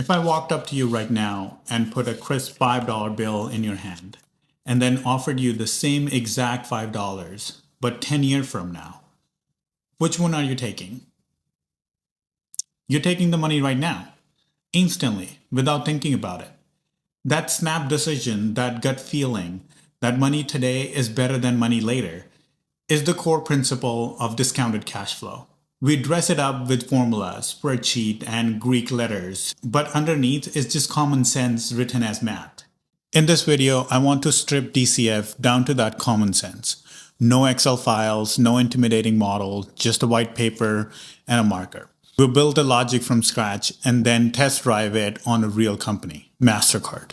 If I walked up to you right now and put a crisp $5 bill in your hand and then offered you the same exact $5, but 10 years from now, which one are you taking? You're taking the money right now, instantly, without thinking about it. That snap decision, that gut feeling that money today is better than money later, is the core principle of discounted cash flow. We dress it up with formulas, spreadsheet, and Greek letters, but underneath is just common sense written as math. In this video, I want to strip DCF down to that common sense. No Excel files, no intimidating model, just a white paper and a marker. We'll build the logic from scratch and then test drive it on a real company, MasterCard.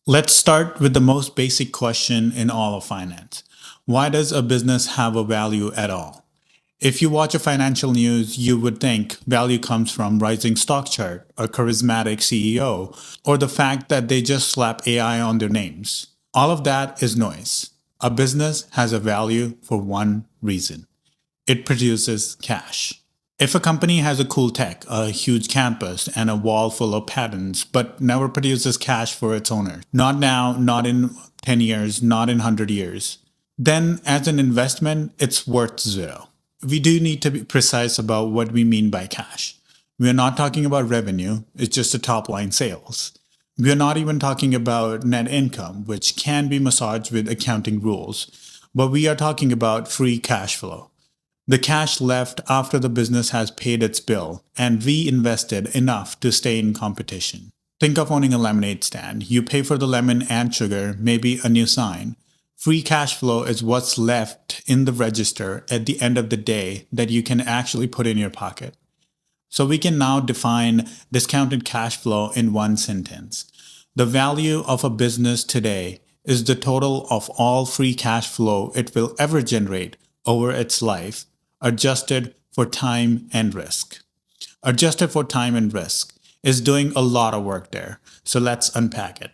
Let's start with the most basic question in all of finance. Why does a business have a value at all? If you watch a financial news, you would think value comes from rising stock chart, a charismatic CEO, or the fact that they just slap AI on their names. All of that is noise. A business has a value for one reason. It produces cash. If a company has a cool tech, a huge campus, and a wall full of patents, but never produces cash for its owner, not now, not in 10 years, not in 100 years, then as an investment, it's worth zero. We do need to be precise about what we mean by cash. We are not talking about revenue, it's just a top line sales. We are not even talking about net income, which can be massaged with accounting rules, but we are talking about free cash flow. The cash left after the business has paid its bill and reinvested enough to stay in competition. Think of owning a lemonade stand. You pay for the lemon and sugar, maybe a new sign. Free cash flow is what's left in the register at the end of the day that you can actually put in your pocket. So we can now define discounted cash flow in one sentence. The value of a business today is the total of all free cash flow it will ever generate over its life, adjusted for time and risk. Adjusted for time and risk is doing a lot of work there, so let's unpack it.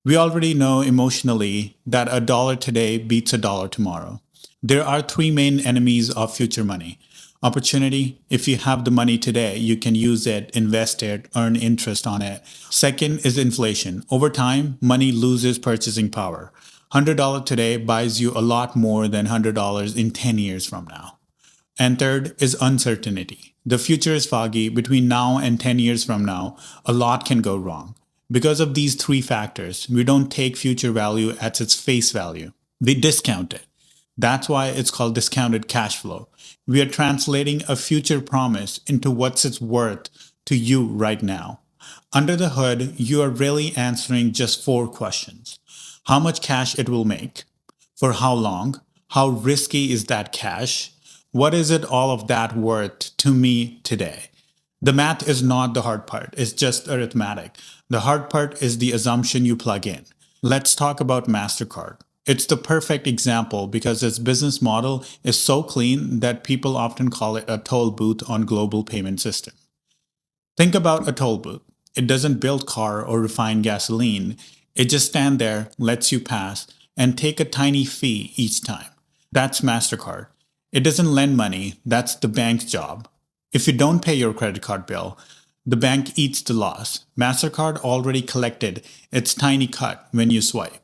We already know emotionally that a dollar today beats a dollar tomorrow. There are three main enemies of future money. Opportunity: if you have the money today, you can use it, invest it, earn interest on it. Second is inflation. Over time, money loses purchasing power. $100 today buys you a lot more than $100 in 10 years from now. And third is uncertainty. The future is foggy. Between now and 10 years from now, a lot can go wrong. Because of these three factors, we don't take future value at its face value. We discount it. That's why it's called discounted cash flow. We are translating a future promise into what's it's worth to you right now. Under the hood, you are really answering just four questions. How much cash it will make? For how long? How risky is that cash? What is it all of that worth to me today? The math is not the hard part, it's just arithmetic. The hard part is the assumption you plug in. Let's talk about MasterCard. It's the perfect example because its business model is so clean that people often call it a toll booth on global payment system. Think about a toll booth. It doesn't build car or refine gasoline. It just stands there, lets you pass, and take a tiny fee each time. That's MasterCard. It doesn't lend money, that's the bank's job. If you don't pay your credit card bill, the bank eats the loss. MasterCard already collected its tiny cut when you swipe.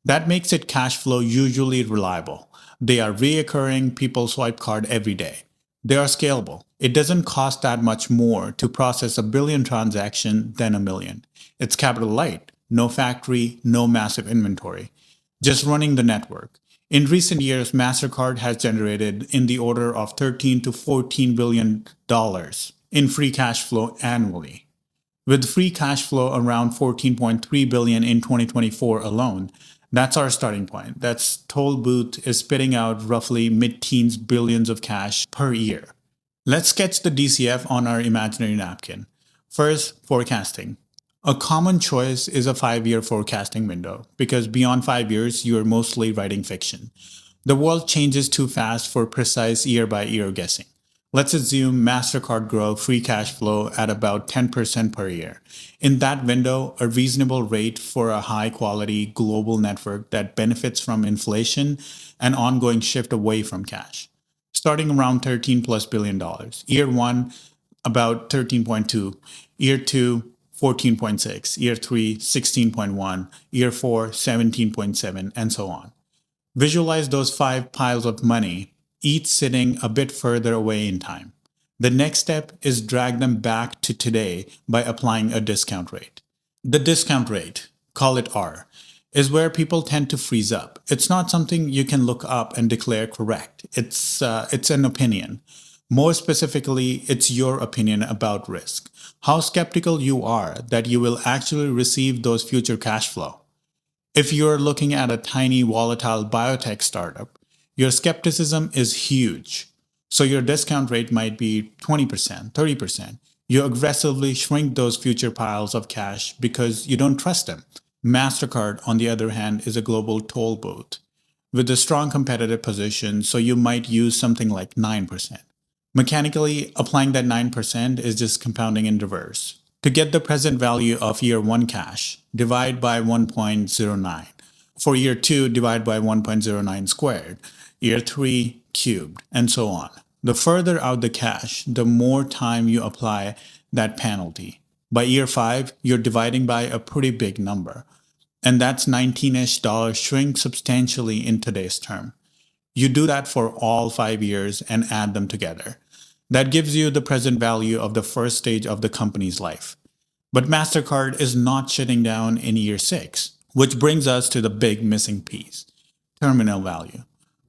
That makes its cash flow usually reliable. They are reoccurring, people swipe card every day. They are scalable. It doesn't cost that much more to process a billion transactions than a million. It's capital light, no factory, no massive inventory, just running the network. In recent years, MasterCard has generated in the order of $13 to $14 billion in free cash flow annually. With free cash flow around $14.3 billion in 2024 alone, that's our starting point. That's toll booth is spitting out roughly mid-teens billions of cash per year. Let's sketch the DCF on our imaginary napkin. First, forecasting. A common choice is a 5-year forecasting window because beyond 5 years, you are mostly writing fiction. The world changes too fast for precise year-by-year guessing. Let's assume MasterCard grow free cash flow at about 10% per year. In that window, a reasonable rate for a high-quality global network that benefits from inflation and ongoing shift away from cash. Starting around $13+ billion. Year 1, about 13.2. Year 2, 14.6, year 3, 16.1, year 4, 17.7, and so on. Visualize those 5 piles of money, each sitting a bit further away in time. The next step is drag them back to today by applying a discount rate. The discount rate, call it R, is where people tend to freeze up. It's not something you can look up and declare correct. It's an opinion. More specifically, it's your opinion about risk. How skeptical you are that you will actually receive those future cash flow. If you're looking at a tiny volatile biotech startup, your skepticism is huge. So your discount rate might be 20%, 30%. You aggressively shrink those future piles of cash because you don't trust them. MasterCard, on the other hand, is a global toll booth with a strong competitive position, so you might use something like 9%. Mechanically, applying that 9% is just compounding in reverse. To get the present value of year 1 cash, divide by 1.09. For year 2, divide by 1.09 squared. Year 3, cubed, and so on. The further out the cash, the more time you apply that penalty. By year 5, you're dividing by a pretty big number. And that's $19-ish shrink substantially in today's term. You do that for all 5 years and add them together. That gives you the present value of the first stage of the company's life. But MasterCard is not shutting down in year 6, which brings us to the big missing piece, terminal value.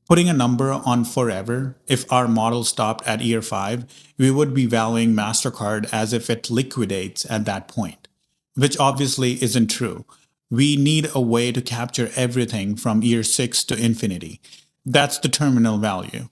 Putting a number on forever, if our model stopped at year 5, we would be valuing MasterCard as if it liquidates at that point, which obviously isn't true. We need a way to capture everything from year 6 to infinity. That's the terminal value.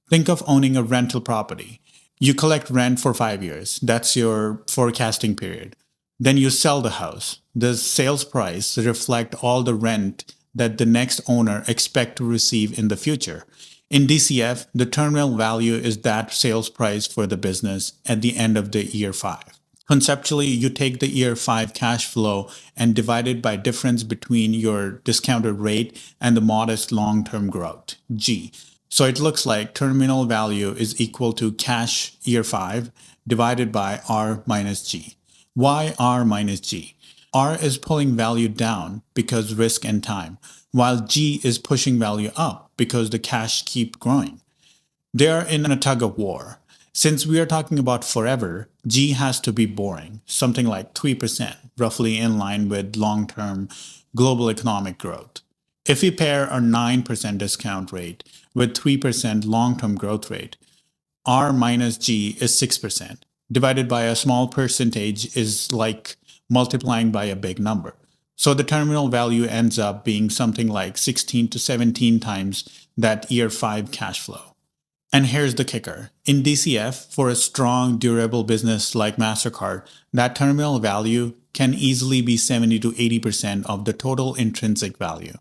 Think of owning a rental property. You collect rent for 5 years. That's your forecasting period. Then you sell the house. The sales price reflects all the rent that the next owner expect to receive in the future. In DCF, the terminal value is that sales price for the business at the end of the year 5. Conceptually, you take the year 5 cash flow and divide it by difference between your discounted rate and the modest long-term growth, G. So it looks like terminal value is equal to cash year 5 divided by R minus G. Why R minus G? R is pulling value down because risk and time, while G is pushing value up because the cash keep growing. They are in a tug of war. Since we are talking about forever, G has to be boring, something like 3%, roughly in line with long-term global economic growth. If we pair a 9% discount rate with 3% long-term growth rate, R minus G is 6%. Divided by a small percentage is like multiplying by a big number. So the terminal value ends up being something like 16 to 17 times that year 5 cash flow. And here's the kicker. In DCF, for a strong, durable business like MasterCard, that terminal value can easily be 70 to 80% of the total intrinsic value.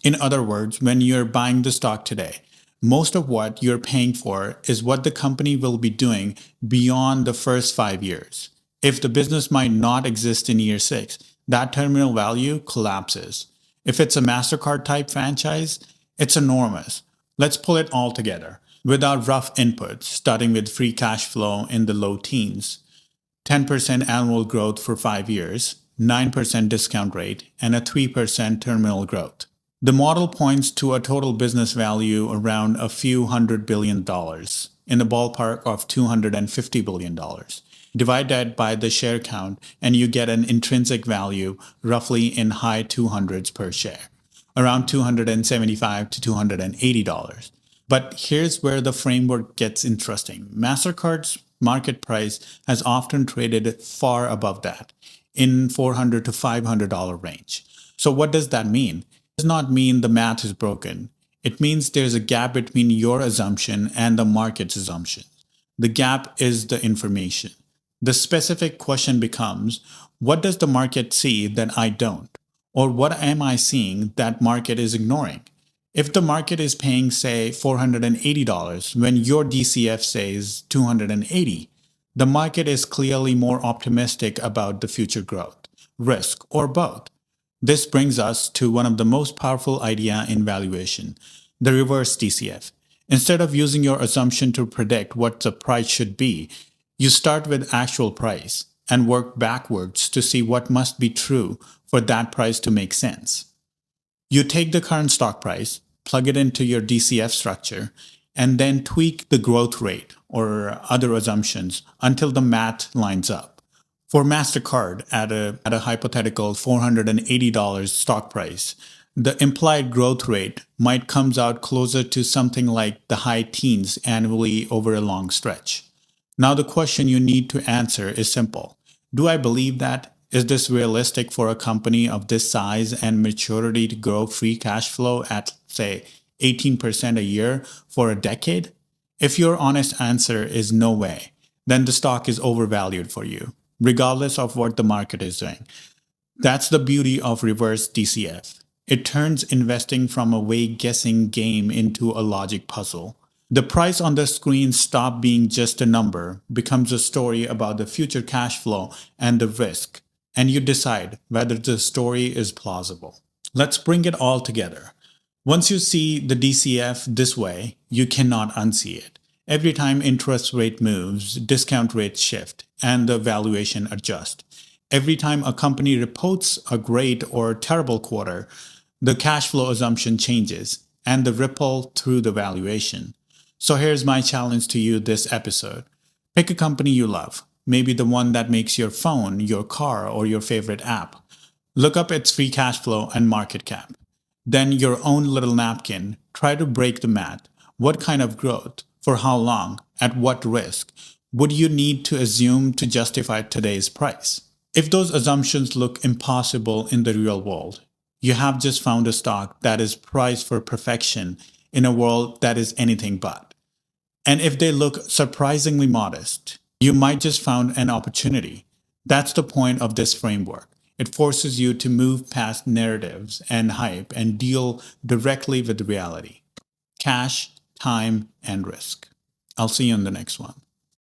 In other words, when you're buying the stock today, most of what you're paying for is what the company will be doing beyond the first 5 years. If the business might not exist in year 6, that terminal value collapses. If it's a MasterCard type franchise, it's enormous. Let's pull it all together. Without rough inputs, starting with free cash flow in the low teens, 10% annual growth for 5 years, 9% discount rate, and a 3% terminal growth. The model points to a total business value around a few $100 billion, in the ballpark of $250 billion. Divide that by the share count, and you get an intrinsic value roughly in high 200s per share, around $275 to $280. But here's where the framework gets interesting. MasterCard's market price has often traded far above that, in $400 to $500 range. So what does that mean? It does not mean the math is broken. It means there's a gap between your assumption and the market's assumption. The gap is the information. The specific question becomes, what does the market see that I don't? Or what am I seeing that market is ignoring? If the market is paying, say, $480 when your DCF says $280, the market is clearly more optimistic about the future growth, risk, or both. This brings us to one of the most powerful ideas in valuation, the reverse DCF. Instead of using your assumption to predict what the price should be, you start with actual price, and work backwards to see what must be true for that price to make sense. You take the current stock price, plug it into your DCF structure, and then tweak the growth rate or other assumptions until the math lines up. For MasterCard at a hypothetical $480 stock price, the implied growth rate might comes out closer to something like the high teens annually over a long stretch. Now the question you need to answer is simple. Do I believe that? Is this realistic for a company of this size and maturity to grow free cash flow at, say, 18% a year for a decade? If your honest answer is no way, then the stock is overvalued for you, regardless of what the market is doing. That's the beauty of reverse DCF. It turns investing from a vague guessing game into a logic puzzle. The price on the screen stops being just a number, becomes a story about the future cash flow and the risk, and you decide whether the story is plausible. Let's bring it all together. Once you see the DCF this way, you cannot unsee it. Every time interest rate moves, discount rates shift, and the valuation adjusts. Every time a company reports a great or terrible quarter, the cash flow assumption changes, and the ripple through the valuation. So here's my challenge to you this episode. Pick a company you love, maybe the one that makes your phone, your car, or your favorite app. Look up its free cash flow and market cap. Then your own little napkin, try to break the math. What kind of growth? For how long? At what risk? Would you need to assume to justify today's price? If those assumptions look impossible in the real world, you have just found a stock that is priced for perfection in a world that is anything but. And if they look surprisingly modest, you might just found an opportunity. That's the point of this framework. It forces you to move past narratives and hype and deal directly with reality. Cash, time, and risk. I'll see you in the next one.